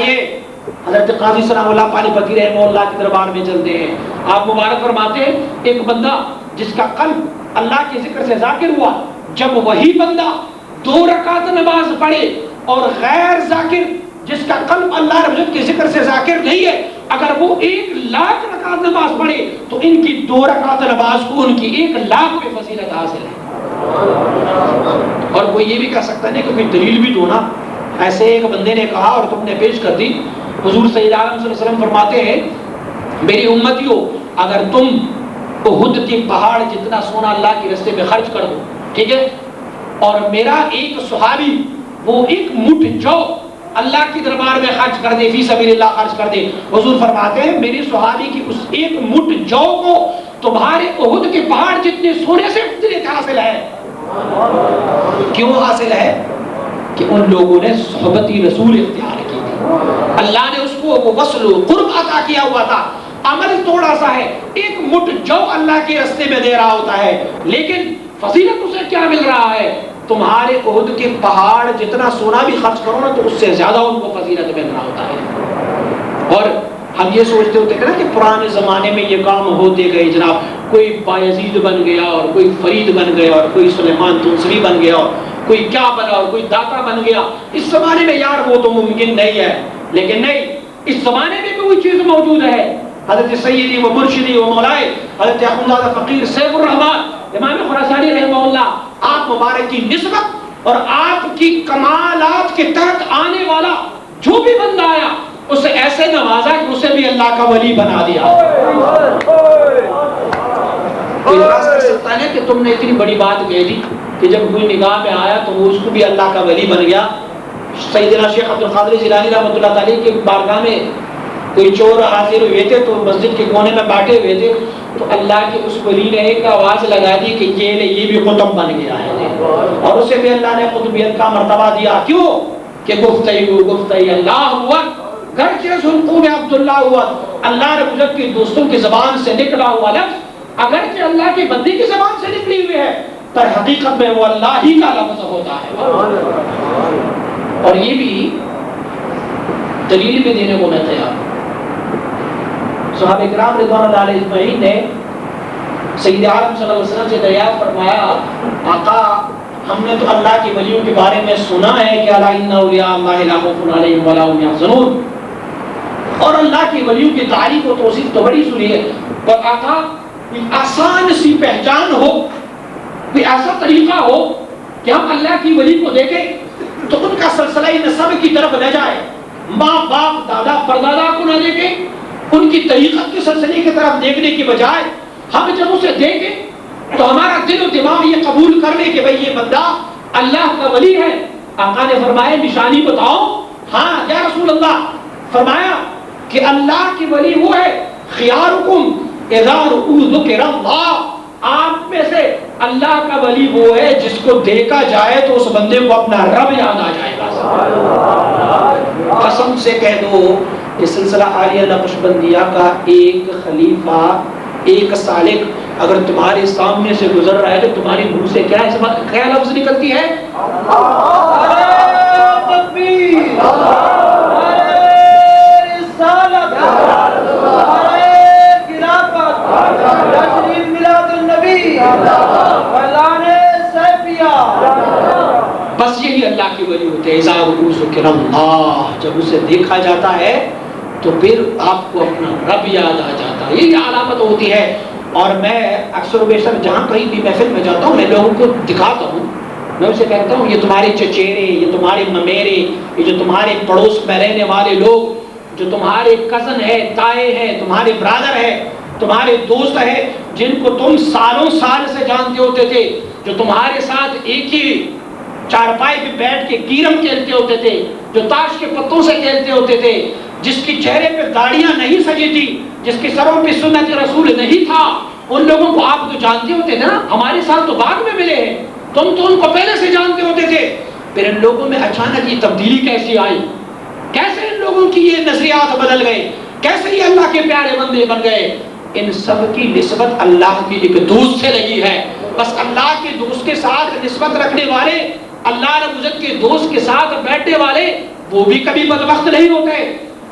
آئیے حضرت قاضی سلام اللہ پانی پتی رحمہ اللہ کے دربار میں چلتے ہیں. آپ مبارک فرماتے ہیں ایک بندہ جس کا قلب اللہ کے ذکر سے ذاکر ہوا، جب وہی بندہ 2 رکعت نماز پڑھے، اور غیر ذاکر جس کا قلب اللہ رب العزت کے ذکر سے ذاکر نہیں ہے، اگر وہ 1,00,000 رکعت نماز پڑھے تو ان کی 2 رکعت نماز کو ان کی 1,00,000 پہ فضیلت حاصل ہے. اور کوئی یہ بھی کہہ سکتا نہیں کہ کوئی دلیل بھی دو نا. ایسے ایک بندے نے کہا اور تم نے پیش کر دی. حضور صلی اللہ علیہ وسلم فرماتے ہیں میری امتیوں اگر تم احد کے پہاڑ جتنا سونا اللہ کے راستے میں خرچ کر دو، ٹھیک ہے، اور میرا ایک صحابی وہ 1 مٹھ جو اللہ کی دربار میں خرچ کر دے، فی سبیل اللہ خرچ کر دے، حضور فرماتے ہیں میری صحابی کی اس 1 مٹھ جو کو تمہارے احد کے پہاڑ جتنے سونے سے فضیلت حاصل ہے. کیوں حاصل ہے؟ کہ ان لوگوں نے صحبت رسول اختیار کی تھی. اللہ نے اس کو وہ وصل و قرب عطا کیا ہوا تھا. عمل تھوڑا سا ہے، 1 مٹھ جو اللہ کے راستے میں دے رہا ہوتا ہے، لیکن فضیلت اسے کیا مل رہا ہے؟ تمہارے احد کے پہاڑ جتنا سونا بھی خرچ کرو نا تو اس سے زیادہ ان کو فضیلت مل رہا ہوتا ہے. اور ہم یہ سوچتے ہوتے ہیں نا کہ پرانے زمانے میں یہ کام ہوتے گئے جناب، کوئی بایزید بن گیا اور کوئی فرید بن گیا اور کوئی سلیمان تونسوی بن گیا اور کوئی کیا بنا اور کوئی داتا بن گیا. اس زمانے میں یار وہ تو ممکن نہیں ہے. لیکن نہیں، اس زمانے میں بھی وہی چیز موجود ہے. حضرت سیدی و مرشدی و مولائے حضرت اخوندزادہ فقیر سیف الرحمن امام خراسانی رحمہ اللہ، آپ مبارک کی نسبت اور آپ کی کمالات کے تحت آنے والا جو بھی بندہ آیا اسے ایسے نوازا کہ اسے بھی اللہ کا ولی بنا دیا. کوئی اعتراض کر سکتا ہے کہ تم نے اتنی بڑی بات کہہ دی کہ جب کوئی نگاہ میں آیا تو وہ اس کو بھی اللہ کا ولی بن گیا. سیدنا شیخ عبد القادر جیلانی رحمۃ اللہ تعالی کی بارگاہ میں کوئی چور حاضر ہوئے تھے تو مسجد کے کونے میں بیٹھے ہوئے تھے، تو اللہ کے اس ولی نے ایک آواز لگا دی کہ یہ بھی قطب بن گیا ہے، اور اسے بھی اللہ نے قطبیت کا مرتبہ دیا. کیوں؟ کہ گفتگو اللہ ہوا گرچہ سنقو میں عبداللہ ہوا، اللہ رب العزت کے دوستوں کی زبان سے نکلا ہوا لفظ اگرچہ اللہ کی بندی کی زبان سے نکلی ہوئی ہے پر حقیقت میں وہ اللہ ہی کا لفظ ہوتا ہے. اور یہ بھی دلیل بھی دینے کو میں تیار ہوں. صحابہ کرام رضوان اللہ علیہ اجمعین نے سید عالم صلی اللہ علیہ وسلم سے دریافت فرمایا آقا ہم نے تو اللہ کے ولیوں کے بارے میں سنا ہے کہ الا ان اولیاء اللہ لا خوف علیہم ولا هم يحزنون، اور اللہ کے ولیوں کی تعریف و توصیف تو بڑی سنی ہے، پر آقا کوئی آسان سی پہچان ہو، کوئی ایسا طریقہ ہو کہ ہم اللہ کی ولی کو دیکھیں تو ان کا سلسلہ نسب کی طرف نہ جائے، ماں باپ دادا پردادا کو نہ دیکھیں، ان کی طریقت کے سلسلے کی طرف دیکھنے کی بجائے ہم جب اسے دیکھیں تو ہمارا دل و دماغ یہ قبول کر لے کہ بھئی یہ بندہ اللہ کا ولی ہے. آقا نے فرمایا نشانی بتاؤ. ہاں یا رسول اللہ. فرمایا کہ اللہ کی ولی وہ ہے خیارکم اذا ذکر اللہ، آپ میں سے اللہ کا ولی وہ ہے جس کو دیکھا جائے تو اس بندے کو اپنا رب یاد آ جائے گا. قسم سے کہہ دو کہ سلسلہ عالیہ نقشبندیہ کا ایک خلیفہ، ایک سالک اگر تمہارے سامنے سے گزر رہا ہے تو تمہاری منہ سے کیا لفظ نکلتی ہے؟ بس یہی اللہ کی ولی ہوتے ہیں. ذکر اللہ، جب اسے دیکھا جاتا ہے تو پھر آپ کو اپنا رب یاد آ جاتا ہے. یہی علامت ہوتی ہے. اور میں اکثر و بیشتر جہاں کہیں بھی محفل میں جاتا ہوں میں لوگوں کو دکھاتا ہوں، میں اسے کہتا ہوں یہ تمہارے چچیرے، یہ تمہارے ممیرے، یہ جو تمہارے پڑوس میں رہنے والے لوگ، جو تمہارے کزن ہے، تائے ہیں، تمہارے برادر ہے، تمہارے دوست ہے، جن کو تم سالوں سال سے جانتے ہوتے تھے، جو تمہارے ساتھ ایک ہی چارپائی پہ بیٹھ کے کیرم کھیلتے ہوتے تھے، جو تاش کے پتوں سے کھیلتے ہوتے تھے، جس کی چہرے پہ داڑیاں نہیں سجی تھی، جس کے سروں پہ سنت رسول نہیں تھا، ان لوگوں کو آپ تو جانتے ہوتے تھے نا. ہمارے ساتھ تو بعد میں ملے ہیں، تم تو ان کو پہلے سے جانتے ہوتے تھے. پھر ان لوگوں میں اچانک یہ تبدیلی کیسی آئی؟ کیسے ان لوگوں کی یہ نظریات بدل گئے؟ کیسے یہ اللہ کے پیارے بندے بن گئے؟ ان سب کی نسبت اللہ کی ایک دوست سے لگی ہے. بس اللہ کے دوست کے ساتھ نسبت رکھنے والے، اللہ رب العزت کے دوست کے ساتھ بیٹھنے والے وہ بھی کبھی بدبخت نہیں ہوتے.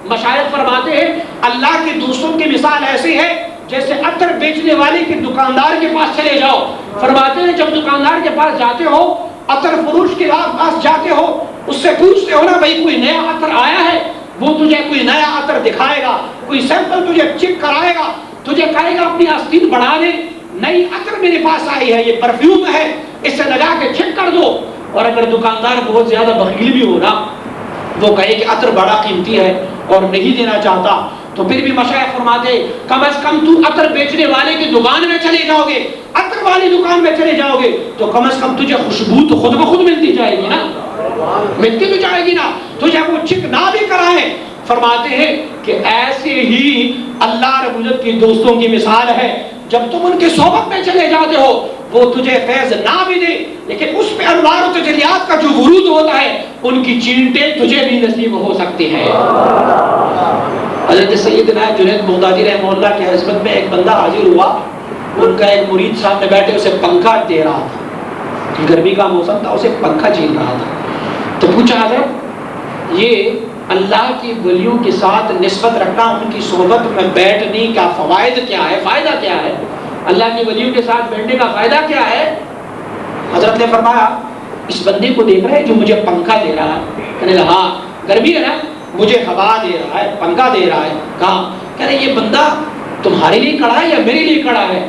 مشائخ فرماتے ہیں اللہ کے دوستوں کی مثال ایسی ہے جیسے عطر بیچنے والے کے دکاندار کے پاس چلے جاؤ. فرماتے ہیں جب دکاندار کے پاس جاتے ہو, عطر فروش کے پاس جاتے ہو, اس سے پوچھتے ہو نا بھائی کوئی نیا عطر آیا ہے, وہ تجھے کوئی نیا عطر دکھائے گا, کوئی سیمپل تجھے چیک کرائے گا, تجھے کہے گا اپنی آستین بڑھا دے, نئی عطر میرے پاس آئی ہے, یہ پرفیوم ہے, اس سے لگا کے چیک کر دو. اور اگر دکاندار بہت زیادہ بخیل بھی ہو نا, وہ کہے کہ عطر بڑا قیمتی ہے اور نہیں دینا چاہتا, تو پھر بھی مشائخ فرماتے کم از کم تو عطر بیچنے والے کی دکان میں چلے جاؤ گے, عطر والی دکان میں چلے جاؤ گے, تو کم از کم تجھے خوشبو تو خود بخود ملتی جائے گی نا, ملتی تو جائے گی نا, تجھے وہ چیک نہ بھی کرائے. فرماتے ہیں کہ ایسے ہی اللہ رب العزت کے دوستوں کی مثال ہے, جب تم ان کی صحبت میں چلے جاتے ہو وہ تجھے فیض نہ بھی دے لیکن اس پہ انوار و تجلیات کا جو ورود ہوتا ہے ان کی چینٹیں تجھے بھی نصیب ہو سکتی ہیں. حضرت سیدنا جنید بغدادی رحمہ اللہ کی خدمت میں ایک بندہ حاضر ہوا, ان کا ایک مرید سامنے بیٹھے اسے پنکھا دے رہا تھا, گرمی کا موسم تھا, اسے پنکھا جھیل رہا تھا. تو پوچھا حضرت یہ اللہ کی ولیوں کے ساتھ نسبت رکھنا, ان کی صحبت میں بیٹھنے کا فوائد کیا ہے, فائدہ کیا ہے, اللہ کی ولیوں کے ساتھ بیٹھنے کا فائدہ کیا ہے؟ حضرت نے فرمایا اس بندے کو دیکھ رہے ہیں جو مجھے پنکھا دے رہا ہے؟ کہنے لگا ہاں گرمی ہے نا, مجھے ہوا دے رہا ہے, پنکھا دے رہا ہے. کہا کہہ رہے یہ بندہ تمہارے لیے کھڑا ہے یا میرے لیے کھڑا ہے؟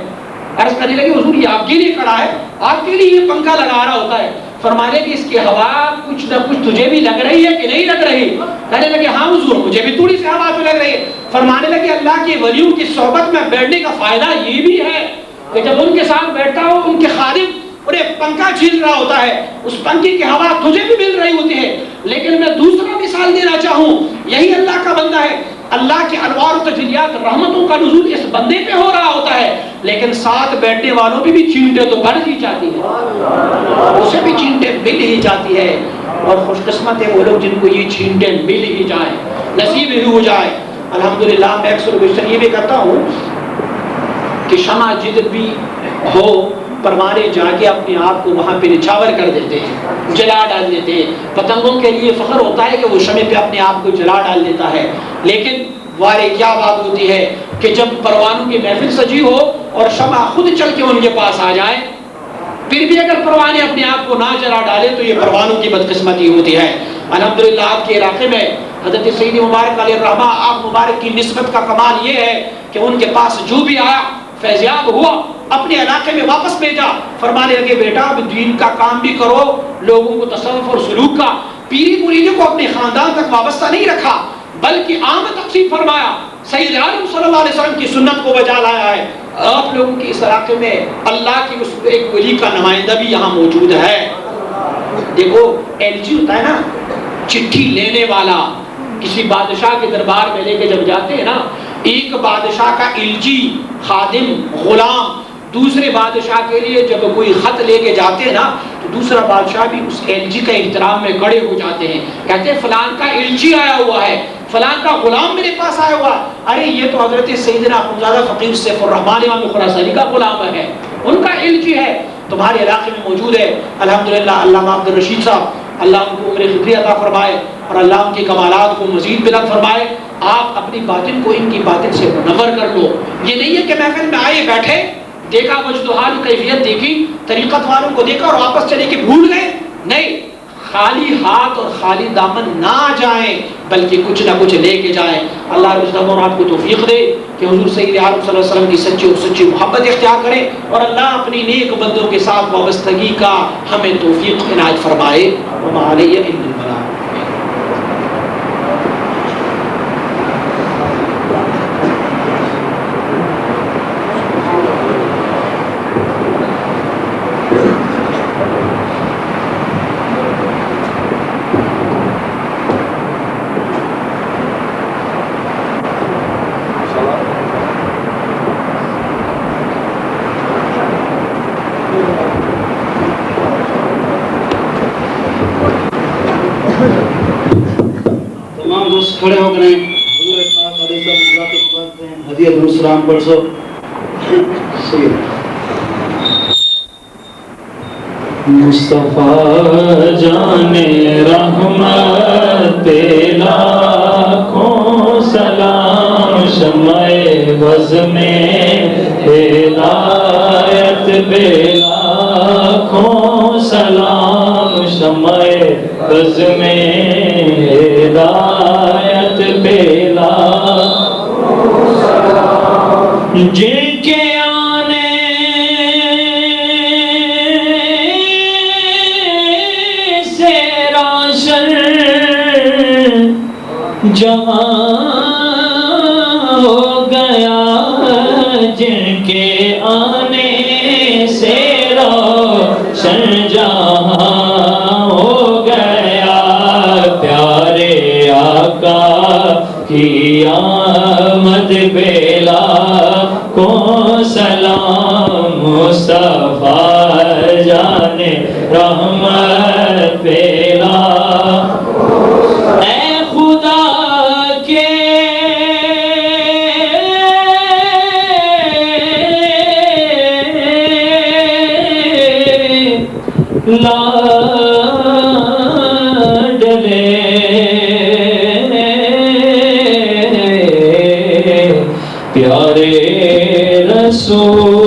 عرض کرنے لگے حضور یہ آپ کے لیے کھڑا ہے, آپ کے لیے یہ پنکھا لگا رہا ہوتا ہے. فرمانے کہ اس کی ہوا کچھ نہ کچھ تجھے بھی لگ رہی ہے کہ نہیں لگ رہی؟ کہنے لگے ہاں حضور مجھے بھی تھوڑی سی ہوا تو لگ رہی ہے. فرمانے لگے اللہ کے ولیوں کی صحبت میں بیٹھنے کا فائدہ یہ بھی ہے کہ جب ان کے ساتھ بیٹھتا ہو ان کے خادم انہیں پنکھا جھیل رہا ہوتا ہے, اس پنکھے کی ہوا تجھے بھی مل رہی ہوتی ہے. لیکن میں دوسرا مثال دینا چاہوں, یہی اللہ کا بندہ ہے, اللہ کے انوار و تجلیات رحمتوں کا نزول اس بندے پہ ہو رہا ہوتا ہے, لیکن ساتھ بیٹھنے والوں پہ بھی چینٹیں تو بڑھ ہی جاتی ہے, اسے بھی چینٹیں مل ہی جاتی ہے. اور خوش قسمت ہے وہ لوگ جن کو یہ چینٹیں مل ہی جائیں, نصیب ہی ہو جائے. الحمدللہ میں اکثر بیشتر یہ بھی کرتا ہوں کہ شمع جدھر بھی ہو پروانے جا کے اپنے آپ کو وہاں پہ نچھاور کر دیتے ہیں, جلا ڈال دیتے ہیں. پتنگوں کے لیے فخر ہوتا ہے کہ وہ شمع پہ اپنے آپ کو جلا ڈال دیتا ہے, لیکن وارے کیا بات ہوتی ہے کہ جب پروانوں کی محفل سجی ہو اور شمع خود چل کے ان کے پاس آ جائے, پھر بھی اگر پروانے اپنے آپ کو نہ جلا ڈالے تو یہ پروانوں کی بدقسمتی ہوتی ہے. الحمدللہ آپ کے علاقے میں حضرت سید مبارک علیہ الرحمہ آپ مبارک کی نسبت کا کمال یہ ہے کہ ان کے پاس جو بھی آیا فیضیاب ہوا اپنے علاقے میں واپس بھیجا. فرمانے لگے بیٹا اب دین کا کام بھی کرو, لوگوں کو تصوف اور سلوک کا, پیری مریدوں کو اپنے خاندان تک وابستہ نہیں رکھا بلکہ عام تقسیم فرمایا. سید عالم صلی اللہ علیہ وسلم کی سنت کو بجا لایا ہے. آپ لوگوں کے اس علاقے میں اللہ کی اس ایک ولی کا نمائندہ بھی یہاں موجود ہے. دیکھو ایل جی ہوتا ہے نا, چٹھی لینے والا, کسی بادشاہ کے دربار میں لے کے جب جاتے ہیں نا, ایک بادشاہ کا الجی خادم غلام دوسرے بادشاہ کے لیے جب کوئی خط لے کے جاتے ہیں نا تو دوسرا بادشاہ بھی اس الجی کا احترام میں کھڑے ہو جاتے ہیں, کہتے ہیں فلان کا الجی آیا ہوا ہے, فلان کا غلام میرے پاس آیا ہوا. ارے یہ تو حضرت سیدنا اخندزادہ فقیر سیف الرحمن امام خراسانی کا غلام ہے, ان کا الجی ہے, تمہارے علاقے میں موجود ہے. الحمدللہ علامہ عبد الرشید صاحب اللہ ان کو عمر خضری عطا فرمائے اور اللہ ان کے کمالات کو مزید بلند فرمائے. آپ اپنی باطن کو ان کی باطن سے منور کر لو. یہ نہیں ہے کہ محفل میں آئے بیٹھے, دیکھا وجد و حال کیفیت دیکھی, طریقت والوں کو دیکھا اور واپس چلے کے بھول گئے. نہیں, خالی ہاتھ اور خالی دامن نہ جائیں بلکہ کچھ نہ کچھ لے کے جائیں. اللہ رب اور آپ کو توفیق دے کہ حضور سید عالم صلی اللہ علیہ وسلم کی سچی اور سچی محبت اختیار کریں اور اللہ اپنی نیک بندوں کے ساتھ وابستگی کا ہمیں توفیق عنایت فرمائے. وما علیہ الا البلاغ. کھڑے ہو کریں, حضور پاک علیہ السلام ہدیہ درود سلام پڑھ سو. مصطفیٰ جان رحمت پہ لاکھوں سلام، شمع بز میں ہدایت پہ لاکھوں سلام، شمع بز میں ہدایت پہ لاکھوں سلام، جن کے جہاں ہو گیا، جن کے آنے سے روشن جہاں ہو گیا، پیارے آقا کی آمد پہ لاکھوں سلام، مصطفیٰ جان رحمت پہ لاڈلے پیارے رسول